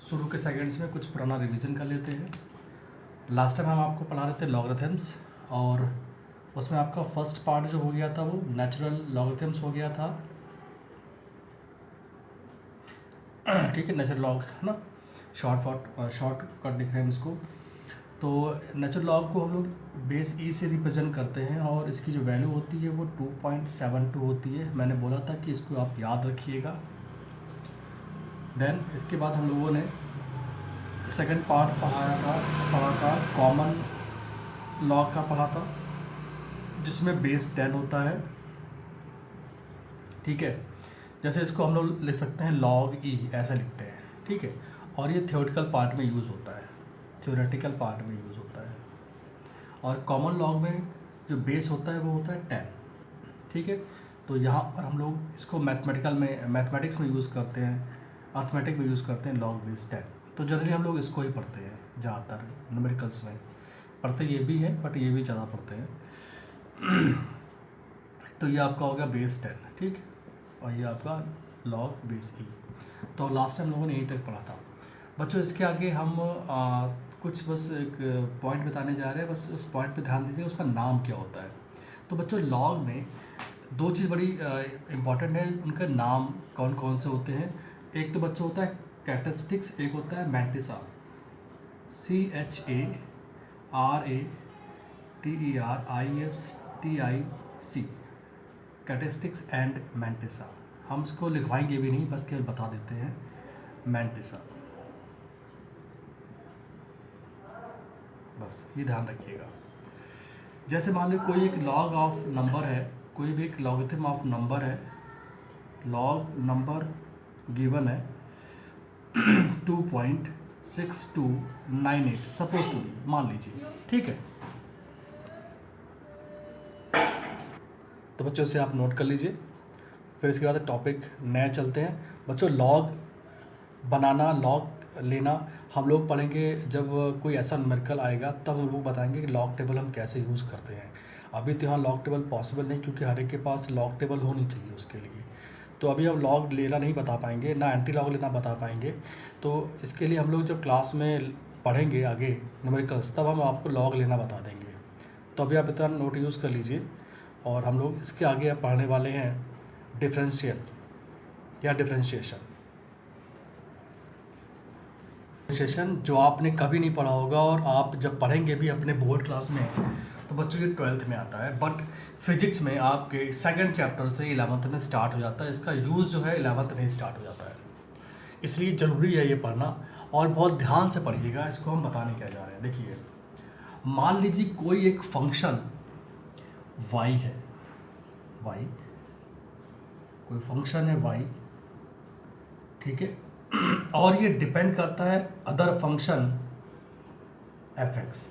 शुरू के सेकंड्स में कुछ पुराना रिवीजन कर लेते हैं। लास्ट टाइम हम आपको पढ़ा रहे थे लॉगरिथम्स, और उसमें आपका फर्स्ट पार्ट जो हो गया था वो नेचुरल लॉगरिथम्स हो गया था। ठीक है, नेचुरल लॉग है ना, शॉर्टकट लिख रहे हैं इसको। तो नेचुरल लॉग को हम लोग बेस ई से रिप्रेजेंट करते हैं और इसकी जो वैल्यू होती है वो 2.72 होती है। मैंने बोला था कि इसको आप याद रखिएगा। देन इसके बाद हम लोगों ने सेकंड पार्ट पढ़ा था कॉमन लॉग का पढ़ा था, जिसमें बेस 10 होता है। ठीक है, जैसे इसको हम लोग लिख सकते हैं लॉग ई, ऐसा लिखते हैं। ठीक है, और ये थ्योरेटिकल पार्ट में यूज़ होता है, थ्योरेटिकल पार्ट में यूज़ होता है। और कॉमन लॉग में जो बेस होता है वो होता है 10। ठीक है, तो यहाँ पर हम लोग इसको मैथमेटिक्स में यूज़ करते हैं, अर्थमेटिक में यूज़ करते हैं लॉग बेस 10। तो जनरली हम लोग इसको ही पढ़ते हैं, ज़्यादातर न्यूमेरिकल्स में पढ़ते ये भी है, बट ये भी ज़्यादा पढ़ते हैं। तो ये आपका होगा बेस 10, ठीक, और ये आपका लॉग बेस ई। तो लास्ट टाइम लोगों ने यहीं तक पढ़ा था बच्चों। इसके आगे हम कुछ बस एक पॉइंट बताने जा रहे हैं, बस उस पॉइंट पे ध्यान दीजिए, उसका नाम क्या होता है। तो बच्चों लॉग में दो चीज़ बड़ी इम्पॉर्टेंट है, उनका नाम कौन कौन से होते हैं। एक तो बच्चों होता है कैरेक्टरिस्टिक्स, एक होता है mantissa, CHARATERISTIC, characteristics and mantissa. हम इसको लिखवाएंगे भी नहीं, बस केवल बता देते हैं मैंटिसा, बस ये ध्यान रखिएगा। जैसे मान लो कोई एक लॉग ऑफ नंबर है, कोई भी एक लॉगरिथम ऑफ नंबर है, लॉग नंबर गिवन है 2.6298 सपोज टू बी, मान लीजिए। ठीक है, तो बच्चों से आप नोट कर लीजिए। फिर इसके बाद टॉपिक नया चलते हैं बच्चों। लॉग बनाना, लॉग लेना हम लोग पढ़ेंगे जब कोई ऐसा न्यूमेरिकल आएगा, तब हम लोग बताएंगे कि लॉग टेबल हम कैसे यूज़ करते हैं। अभी तो यहाँ लॉग टेबल पॉसिबल नहीं, क्योंकि हर एक के पास लॉग टेबल होनी चाहिए उसके लिए। तो अभी हम लॉग लेना नहीं बता पाएंगे, ना एंटी लॉग लेना बता पाएंगे। तो इसके लिए हम लोग जब क्लास में पढ़ेंगे आगे न्यूमेरिकल्स, तब हम आपको लॉग लेना बता देंगे। तो अभी आप इतना नोट यूज़ कर लीजिए। और हम लोग इसके आगे अब पढ़ने वाले हैं डिफरेंशियल या डिफरेंशिएशन, जो आपने कभी नहीं पढ़ा होगा, और आप जब पढ़ेंगे भी अपने बोर्ड क्लास में तो बच्चों ये 12th में आता है, बट फिजिक्स में आपके सेकंड चैप्टर से 11th में स्टार्ट हो जाता है। इसका यूज़ जो है 11th में ही स्टार्ट हो जाता है, इसलिए ज़रूरी है ये पढ़ना, और बहुत ध्यान से पढ़िएगा। इसको हम बताने क्या जा रहे हैं, देखिए मान लीजिए कोई एक फंक्शन y है, y कोई फंक्शन है y, ठीक है, और ये डिपेंड करता है other function f(x).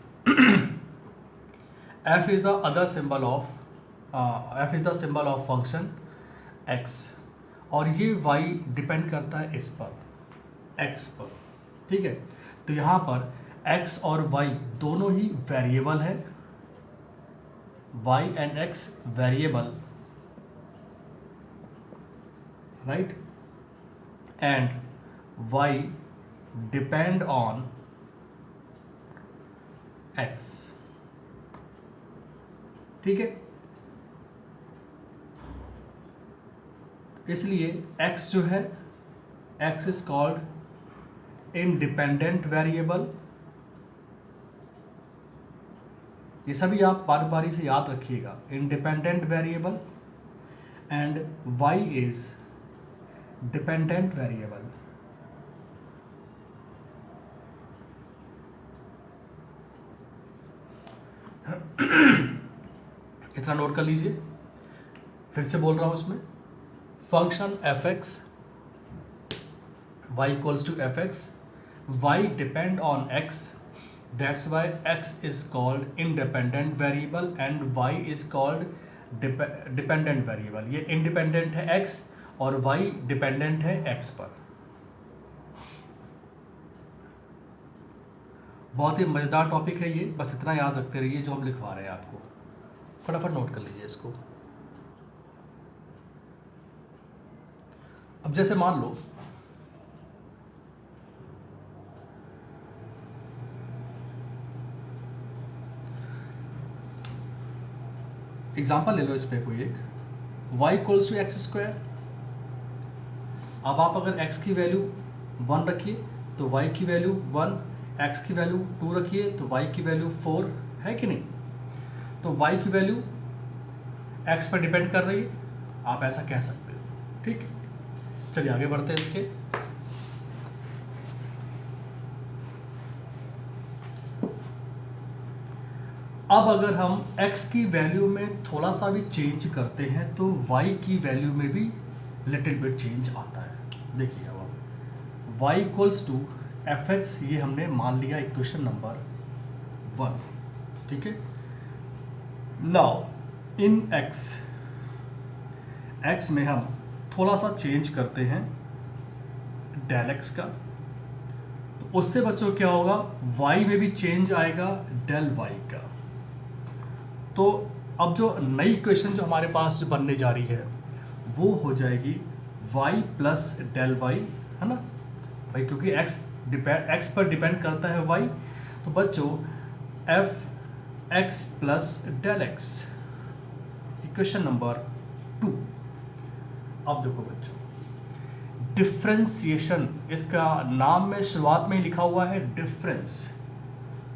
f is the other symbol of f is the symbol of function x, और ये y डिपेंड करता है इस पर, x पर। ठीक है, तो यहाँ पर x और y दोनों ही वेरिएबल है, y and x variable, right, and y depend on x। ठीक है, इसलिए x जो है, x is called independent variable. ये सभी आप बारी बारी से याद रखिएगा, independent variable, and y is dependent variable. इतना नोट कर लीजिए, फिर से बोल रहा हूं इसमें, function f(x), y equals to f(x), y depend on x, that's why x is called independent variable and y is called dependent variable. ये इंडिपेंडेंट है x और y डिपेंडेंट है x पर। बहुत ही मज़ेदार टॉपिक है ये, बस इतना याद रखते रहिए जो हम लिखवा रहे हैं आपको। फटाफट नोट कर लीजिए इसको। अब जैसे मान लो एग्जाम्पल ले लो इस पे कोई एक, y equals to x square. अब आप अगर x की वैल्यू 1 रखिए तो y की वैल्यू 1, x की वैल्यू 2 रखिए तो y की वैल्यू 4 है कि नहीं। तो y की वैल्यू x पर डिपेंड कर रही है, आप ऐसा कह सकते हो। ठीक, चलिए आगे बढ़ते हैं इसके। अब अगर हम x की वैल्यू में थोड़ा सा भी चेंज करते हैं तो y की वैल्यू में भी लिटिल बिट चेंज आता है। देखिए अब y equals to f x, ये हमने मान लिया इक्वेशन नंबर 1। ठीक है, नाउ इन x में हम थोड़ा सा चेंज करते हैं डेल x का, तो उससे बच्चों क्या होगा, y में भी चेंज आएगा डेल y का। तो अब जो नई इक्वेशन जो हमारे पास जो बनने जा रही है वो हो जाएगी y प्लस डेल y, है ना भाई, क्योंकि x पर डिपेंड करता है y। तो बच्चों f x plus del x, equation number 2। अब देखो बच्चों, डिफरेंशिएशन, इसका नाम में शुरुआत में ही लिखा हुआ है डिफरेंस।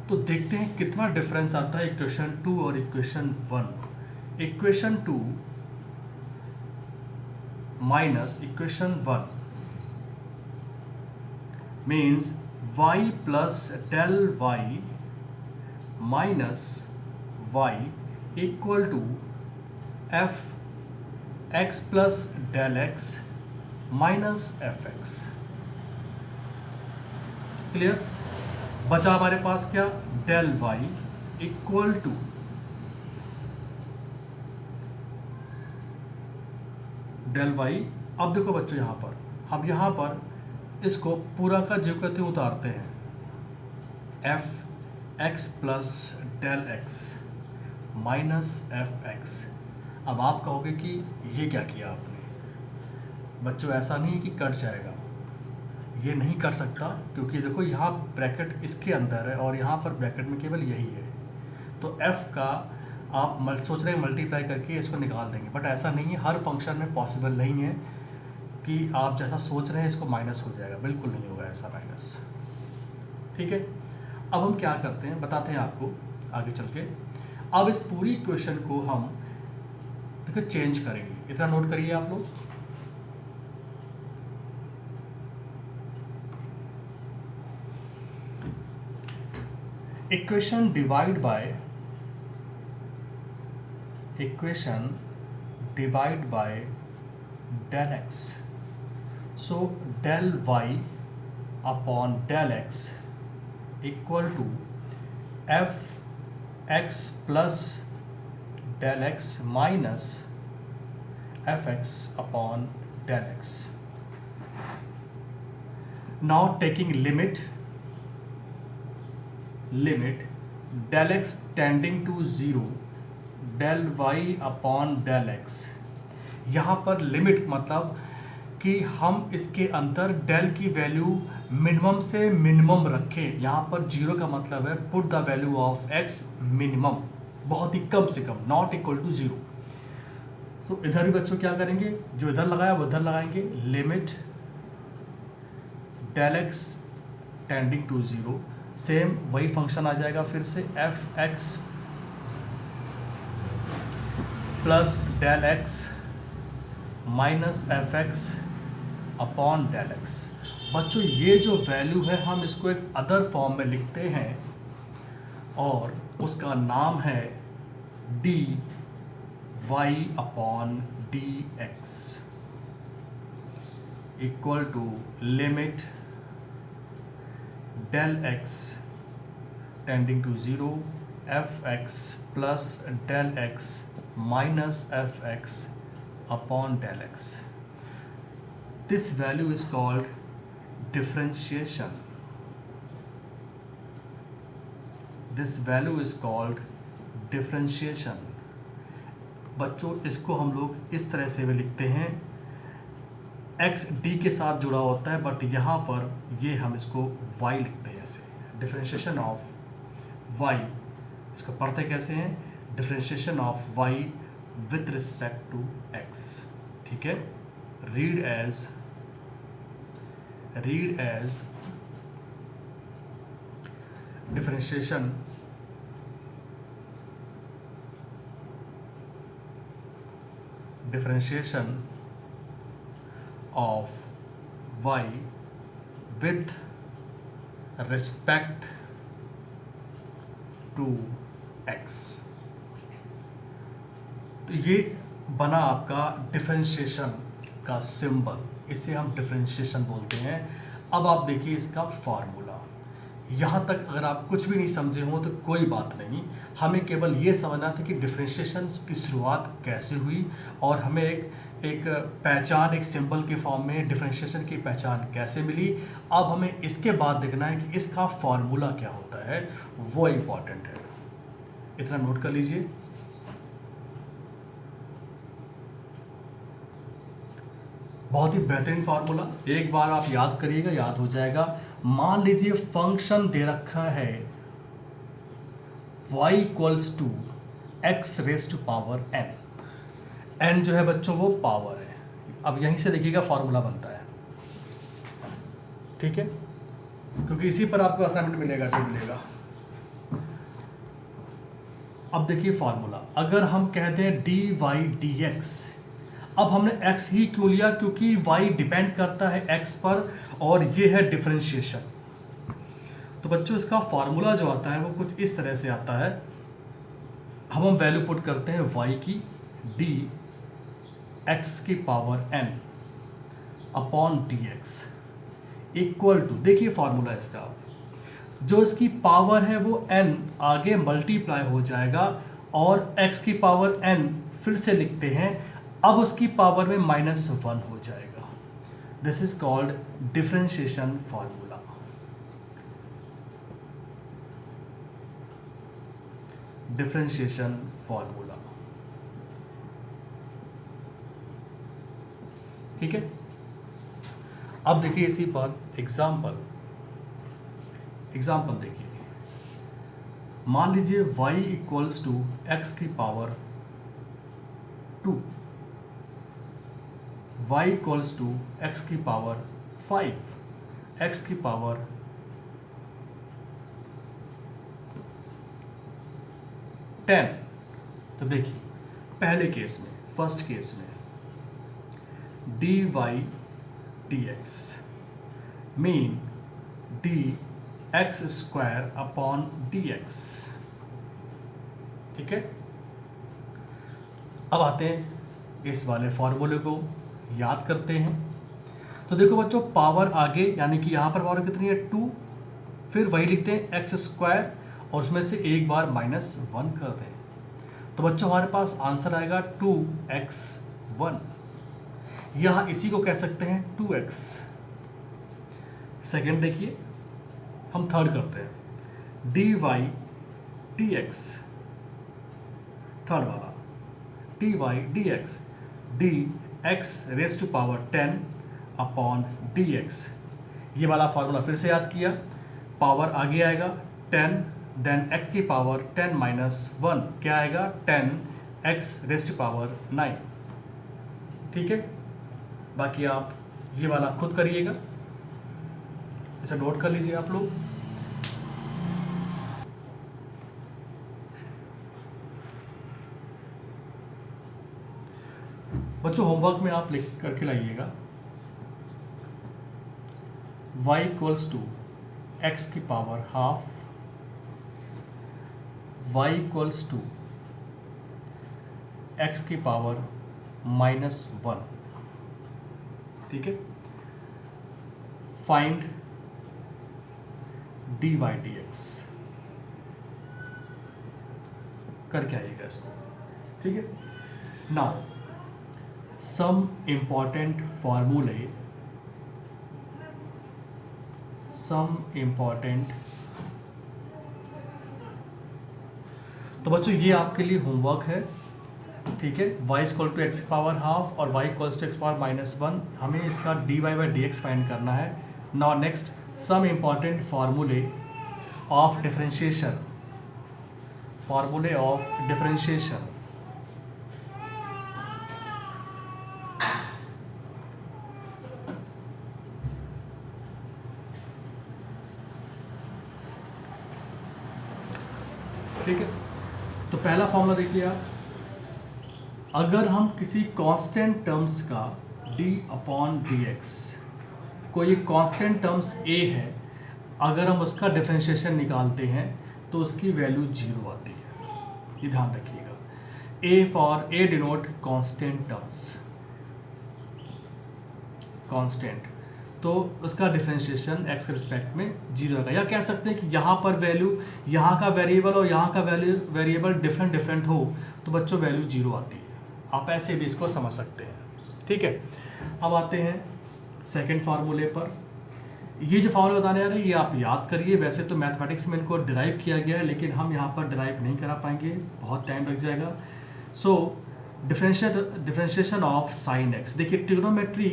तो देखते हैं कितना डिफरेंस आता है इक्वेशन 2 और equation 1। Equation 2 minus equation 1 means y plus del y minus y equal to f x plus del x minus f x. Clear? बचा हमारे पास क्या, del y equal to del y। अब देखो बच्चों, यहाँ पर हम यहाँ पर इसको पूरा का ज्यों का त्यों उतारते हैं, f x plus del x minus f x. अब आप कहोगे कि ये क्या किया आपने। बच्चों ऐसा नहीं है कि कट जाएगा, ये नहीं कर सकता, क्योंकि देखो यहाँ ब्रैकेट इसके अंदर है और यहाँ पर ब्रैकेट में केवल यही है। तो f का आप सोच रहे हैं मल्टीप्लाई करके इसको निकाल देंगे, बट ऐसा नहीं है, हर फंक्शन में पॉसिबल नहीं है कि आप जैसा सोच रहे हैं इसको माइनस हो जाएगा, बिल्कुल नहीं होगा ऐसा माइनस। ठीक है, अब हम क्या करते हैं बताते हैं आपको आगे चल के। अब इस पूरी इक्वेशन को हम देखो चेंज करेंगे, इतना नोट करिए आप लोग। Equation divide by del x, so del y upon del x equal to f x plus del x minus f x upon del x. Now taking limit del x tending to 0 del y upon del x। यहाँ पर limit मतलब कि हम इसके अंदर del की value minimum से minimum रखें। यहाँ पर 0 का मतलब है put the value of x minimum, बहुत ही कम से कम, नॉट इक्वल टू 0। तो इधर भी बच्चों क्या करेंगे, जो इधर लगाया वो इधर लगाएंगे, limit del x tending to 0, same वही फंक्शन आ जाएगा फिर से, f x plus del x minus f x upon del x. बच्चों ये जो वैल्यू है हम इसको एक अदर फॉर्म में लिखते हैं और उसका नाम है d y upon d x equal to limit del x tending to 0 f x plus del x minus f x upon del x। This value is called differentiation. This value is called differentiation. बच्चों इसको हम लोग इस तरह से भी लिखते हैं, x d के साथ जुड़ा होता है, बट यहाँ पर ये हम इसको y लिखते हैं ऐसे, डिफरेंशिएशन ऑफ y। इसको पढ़ते कैसे हैं, differentiation of y with respect to x, ठीक है। Read as differentiation of y with respect to x। तो ये बना आपका डिफरेंशिएशन का सिंबल, इसे हम डिफरेंशिएशन बोलते हैं। अब आप देखिए इसका फार्मूला। यहाँ तक अगर आप कुछ भी नहीं समझे हो तो कोई बात नहीं, हमें केवल ये समझना था कि डिफरेंशिएशन की शुरुआत कैसे हुई और हमें एक पहचान, एक सिंबल के फॉर्म में डिफरेंशिएशन की पहचान कैसे मिली। अब हमें इसके बाद देखना है कि इसका फार्मूला क्या होता है, वो इम्पॉर्टेंट है। इतना नोट कर लीजिए। बहुत ही बेहतरीन फार्मूला, एक बार आप याद करिएगा, याद हो जाएगा। मान लीजिए फंक्शन दे रखा है y equals to x raise to power n। n जो है बच्चों वो पावर है। अब यहीं से देखिएगा फार्मूला बनता है, ठीक है, क्योंकि इसी पर आपको असाइनमेंट मिलेगा जो मिलेगा। अब देखिए फार्मूला, अगर हम कहते हैं dy dx, अब हमने x ही क्यों लिया, क्योंकि y डिपेंड करता है x पर और ये है डिफरेंशिएशन। तो बच्चों इसका फार्मूला जो आता है वो कुछ इस तरह से आता है। हम वैल्यू पुट करते हैं y की d x की power n upon dx equal to, देखिए फार्मूला इसका, जो इसकी पावर है वो n आगे मल्टीप्लाई हो जाएगा और x की पावर n फिर से लिखते हैं, अब उसकी पावर में -1 हो जाएगा। This is called differentiation formula. Differentiation formula, ठीक है। अब देखिए इसी पर एग्जाम्पल देखिए। मान लीजिए y इक्वल्स टू एक्स की power 2, y equals to x की पावर 5, एक्स की पावर 10। तो देखिए पहले केस में, फर्स्ट केस में dy dx mean dx square upon dx, ठीक है। अब आते हैं इस वाले फॉर्मूले को याद करते हैं। तो देखो बच्चों, पावर आगे यानी कि यहाँ पर पावर कितनी है 2, फिर वही लिखते हैं x स्क्वायर और उसमें से एक बार -1 कर दें, तो बच्चों हमारे पास आंसर आएगा 2x1। यहाँ इसी को कह सकते हैं 2x। सेकेंड देखिए, हम थर्ड करते हैं dy dx, थर्ड वाला dy dx dx raise to power 10 upon dx। ये वाला फार्मूला फिर से याद किया, पावर आगे आएगा 10, देन x की पावर 10 -1 क्या आएगा 10x रेज टू पावर 9, ठीक है। बाकी आप ये वाला खुद करिएगा, इसे नोट कर लीजिए आप लोग। बच्चों होमवर्क में आप लिख करके लाइएगा y इक्वल्स टू एक्स की power half, y equals to x की पावर -1, ठीक है। फाइंड dy dx करके आइएगा इसको, ठीक है। नाउ सम इम्पॉर्टेंट फॉर्मूले, तो बच्चों ये आपके लिए होमवर्क है, ठीक है। y equal to x power half और y equal to x power -1, हमें इसका dy बाई dx फाइंड करना है। नाउ नेक्स्ट सम इम्पॉर्टेंट फार्मूले ऑफ डिफरेंशिएशन, ठीक है, तो पहला फॉर्मूला देखिए आप, अगर हम किसी कांस्टेंट टर्म्स का d/dx, कोई कांस्टेंट टर्म्स a है, अगर हम उसका डिफरेंशिएशन निकालते हैं तो उसकी वैल्यू 0 आती है, ये ध्यान रखिएगा। A denote constant terms, constant, तो उसका डिफरेंशिएशन x के रिस्पेक्ट में 0 आएगा। या कह सकते हैं कि यहाँ पर वैल्यू, यहाँ का वेरिएबल और यहाँ का वेरिएबल डिफरेंट हो तो बच्चों वैल्यू 0 आती है। आप ऐसे भी इसको समझ सकते हैं, ठीक है। अब आते हैं सेकंड फार्मूले पर। ये जो फार्मूला बताने आ रहे हैं ये आप याद करिए। वैसे तो मैथमेटिक्स में इनको डिराइव किया गया है, लेकिन हम यहाँ पर डिराइव नहीं करा पाएंगे, बहुत टाइम लग जाएगा। सो डिफरेंशिएशन ऑफ साइन एक्स, देखिए ट्रिग्नोमेट्री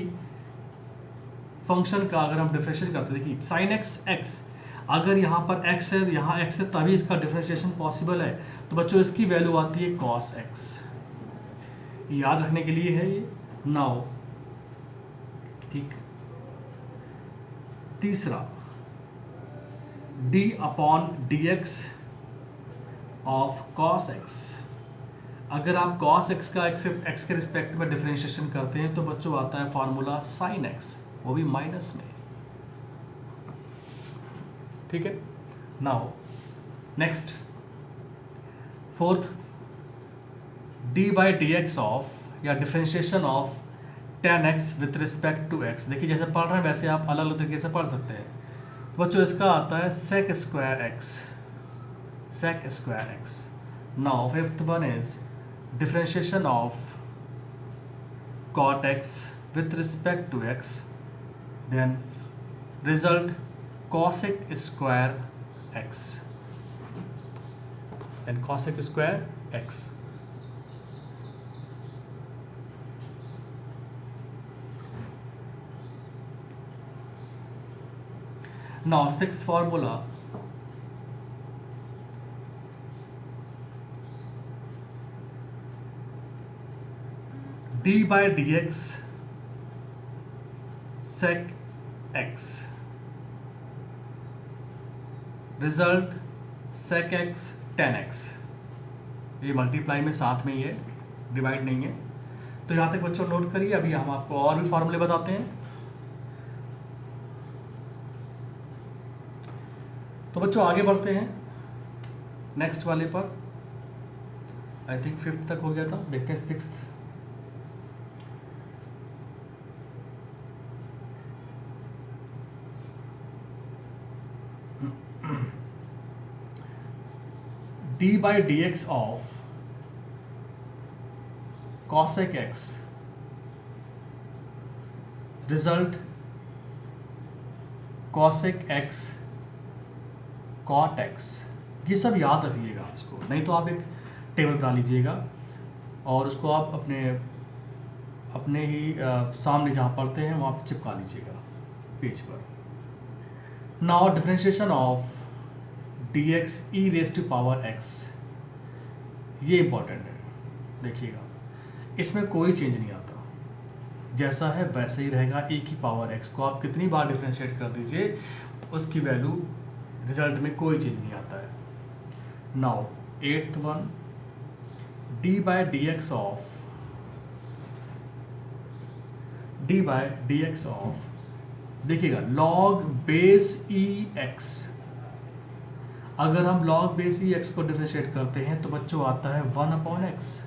फंक्शन का अगर हम डिफरेंशिएट करते हैं, देखिए साइन एक्स, अगर यहाँ पर x है, यहाँ x है, तभी इसका डिफरेंशिएशन पॉसिबल है। तो बच्चों इसकी वैल्यू आती है cos x, याद रखने के लिए है ये। नाउ ठीक, तीसरा d/dx ऑफ cos x, अगर आप cos x का x के रिस्पेक्ट में डिफरेंशिएशन करते हैं तो बच्चों आता है फार्मूला sin x, वो भी माइनस में, ठीक है। Now next fourth, d/dx of या differentiation of tan x with respect to x। देखिए जैसे पढ़ रहे हैं वैसे आप अलग अलग तरीके से पढ़ सकते हैं। तो बच्चों इसका आता है sec square x। Now fifth one is differentiation of cot x with respect to x, then result cosec square x, then cosec square x। Now sixth formula, d/dx sec x, result sec x tan x। ये multiply में साथ में ही है, divide नहीं है। तो यहाँ तक बच्चों नोट करिए। अभी हम आपको और भी फॉर्मूले बताते हैं। तो बच्चों आगे बढ़ते हैं नेक्स्ट वाले पर। आई थिंक फिफ्थ तक हो गया था, देखते हैं sixth. d/dx of cosec x, result cosec x cot x। ये सब याद रखिएगा इसको, नहीं तो आप एक टेबल बना लीजिएगा और उसको आप अपने ही सामने जहाँ पढ़ते हैं वहाँ पर चिपका लीजिएगा पेज पर। Now differentiation of dx e⁻x, ये इंपॉर्टेंट है, देखिएगा इसमें कोई चेंज नहीं आता, जैसा है वैसे ही रहेगा। e⁻x को आप कितनी बार डिफरेंशिएट कर दीजिए उसकी वैल्यू, रिजल्ट में कोई चेंज नहीं आता है। Now eighth one, d/dx of देखिएगा log बेस ex। अगर हम log बेस ex को डिफरेंशिएट करते हैं तो बच्चों आता है 1/x।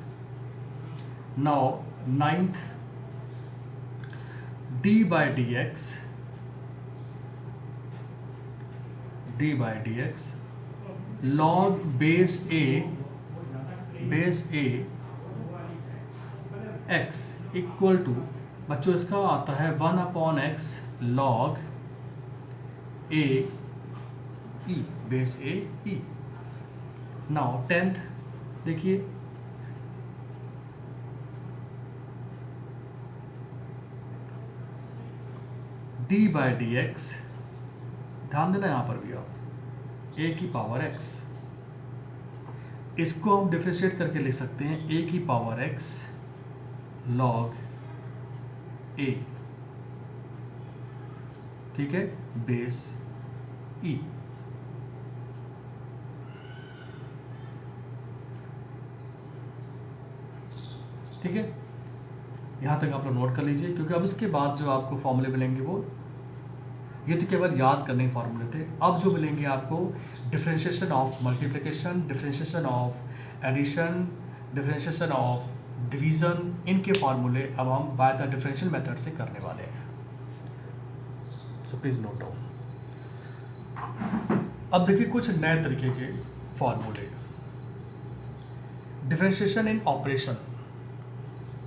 Now ninth, d/dx log base a x equal to, बच्चों इसका आता है 1/x log a e, base a e। Now tenth देखिए, d/dx, ध्यान देना यहाँ पर भी आप, a⁻x, इसको हम डिफरेंशिएट करके लिख सकते हैं a⁻x log a, ठीक है, बेस e। ठीक है, यहाँ तक आप लोग नोट कर लीजिए, क्योंकि अब इसके बाद जो आपको फॉर्मूले मिलेंगे वो, ये तो केवल याद करने के फॉर्मूले थे। अब जो मिलेंगे आपको differentiation of multiplication, differentiation of addition, differentiation of division, इनके फार्मूले अब हम बाय द डिफरेंशियल मेथड से करने वाले हैं। So please note down. अब देखिए कुछ नए तरीके के फार्मूले। Differentiation in operation,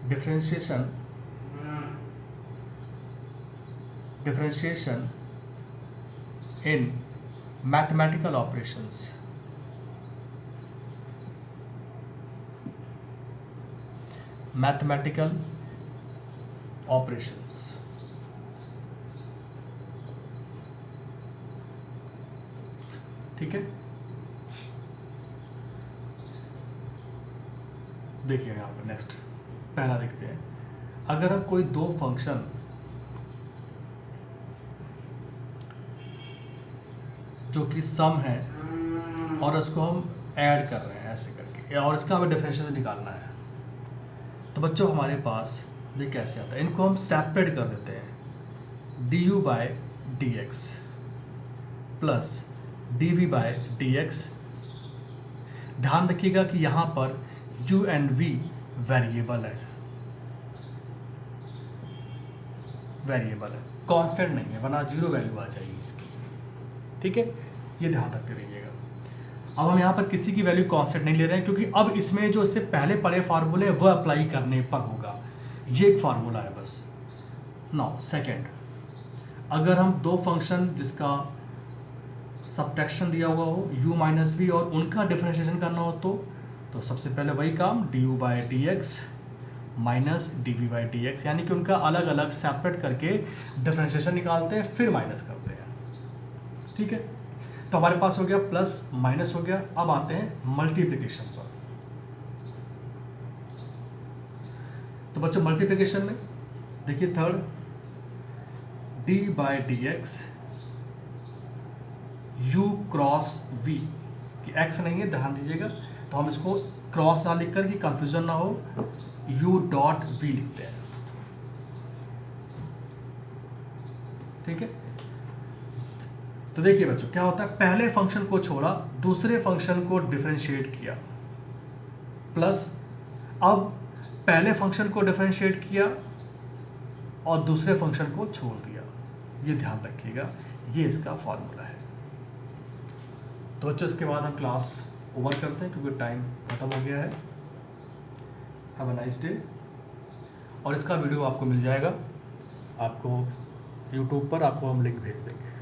differentiation in mathematical operations, mathematical operations। ठीक है, देखिए यहाँ पर नेक्स्ट पहला देखते हैं। अगर हम कोई दो फंक्शन जो कि सम है और उसको हम ऐड कर रहे हैं ऐसे करके, और इसका हमें डिफरेंशिएशन निकालना है, तो बच्चों हमारे पास ये कैसे आता है, इनको हम सेपरेट कर देते हैं। du by d x plus dv by d x. ध्यान रखिएगा कि यहाँ पर u एंड v वेरिएबल है, वेरिएबल है, कांस्टेंट नहीं है, वरना जीरो वैल्यू आ जाएगी इसकी। ठीक है, ये ध्यान रखते रहिएगा। अब हम यहाँ पर किसी की वैल्यू कांस्टेंट नहीं ले रहे हैं, क्योंकि अब इसमें जो इससे पहले पढ़े फार्मूले वो अप्लाई करने पर होगा। ये एक फार्मूला है बस। नाउ सेकंड, अगर हम दो फंक्शन जिसका सब्ट्रैक्शन दिया हुआ हो u माइनस वी और उनका डिफरेंशिएशन करना हो तो सबसे पहले वही काम du by d x minus d v by d x, यानी कि उनका अलग अलग सेपरेट करके डिफरेंशिएशन निकालते हैं फिर माइनस करते हैं। ठीक है, तो हमारे पास हो गया प्लस माइनस हो गया। अब आते हैं मल्टीप्लिकेशन पर। तो बच्चों मल्टीप्लिकेशन में देखिए third, d by d x u cross v, कि एक्स नहीं है ध्यान दीजिएगा, तो हम इसको क्रॉस ना लिख कर कि कंफ्यूजन ना हो, u डॉट वी लिखते हैं। ठीक है, तो देखिए बच्चों क्या होता है, पहले फंक्शन को छोड़ा दूसरे फंक्शन को डिफरेंशिएट किया, प्लस अब पहले फंक्शन को डिफरेंशिएट किया और दूसरे फंक्शन को छोड़ दिया। ये ध्यान रखिएगा, ये इसका फॉर्मूला है। तो बच्चों इसके बाद हम क्लास ओवर करते हैं क्योंकि टाइम खत्म हो गया है। Have a nice day. और इसका वीडियो आपको मिल जाएगा, आपको यूट्यूब पर आपको हम लिंक भेज देंगे।